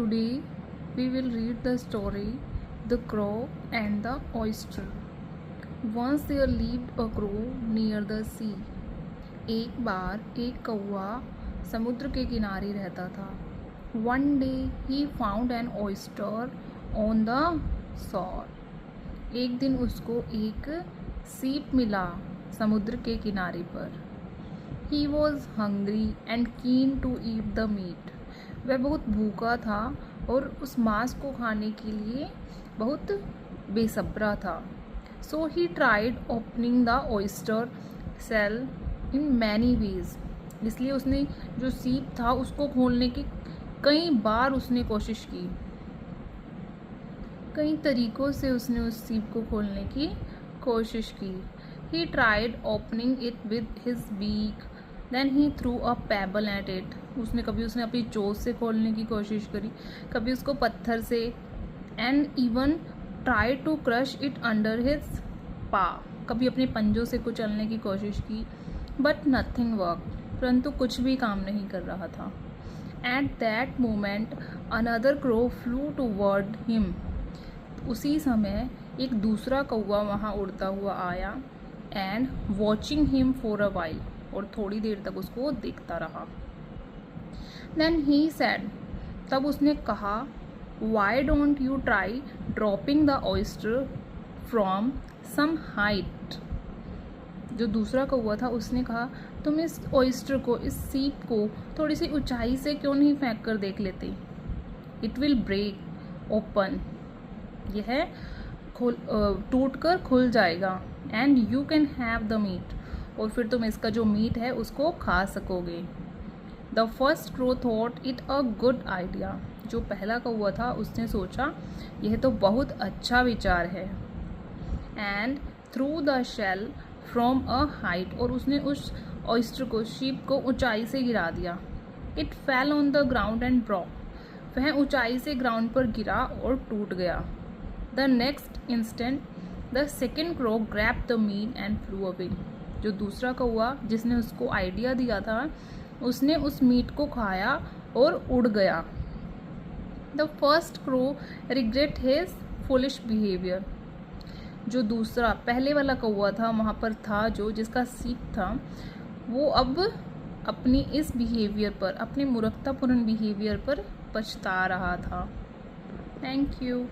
Today we will read the story The Crow and the Oyster. Once there lived a crow near the sea. एक बार एक कौवा समुद्र के किनारे रहता था. One day he found an oyster on the shore. एक दिन उसको एक सीप मिला समुद्र के किनारे पर. He was hungry and keen to eat the meat. वह बहुत भूखा था और उस मांस को खाने के लिए बहुत बेसब्रा था. So he tried opening the oyster shell in many ways. इसलिए उसने जो सीप था उसको खोलने की कई बार उसने कोशिश की. कई तरीकों से उसने उस सीप को खोलने की कोशिश की. He tried opening it with his beak. Then he threw a pebble at it. उसने अपनी चोंच से खोलने की कोशिश करी, कभी उसको पत्थर से. And even tried to crush it under his paw. कभी अपने पंजों से कुचलने की कोशिश की. But nothing worked. परंतु कुछ भी काम नहीं कर रहा था. At that moment another crow flew toward him. उसी समय एक दूसरा कौवा वहाँ उड़ता हुआ आया. And watching him for a while. और थोड़ी देर तक उसको देखता रहा. Then he said, तब उसने कहा, Why don't you try dropping the oyster from some height? जो दूसरा कौवा था उसने कहा, तुम इस oyster को, इस सीप को थोड़ी सी ऊंचाई से क्यों नहीं फेंक कर देख लेते? It will break open. यह टूट कर खुल जाएगा. And you can have the meat. और फिर तुम इसका जो मीट है उसको खा सकोगे. The first crow thought it a good idea. जो पहला कौवा था उसने सोचा यह तो बहुत अच्छा विचार है. And threw the shell from a height. और उसने उस ऑयस्टर को, शीप को ऊंचाई से गिरा दिया. It fell on the ground and broke. वह ऊंचाई से ग्राउंड पर गिरा और टूट गया. The next instant the second crow grab the meat and flew away. जो दूसरा कौवा जिसने उसको आइडिया दिया था उसने उस मीट को खाया और उड़ गया. The first crow regret his foolish behaviour. जो दूसरा पहले वाला कौवा था वहाँ पर था, जो जिसका सीप था, वो अब अपनी इस बिहेवियर पर, अपने मूर्खतापूर्ण बिहेवियर पर पछता रहा था. Thank you.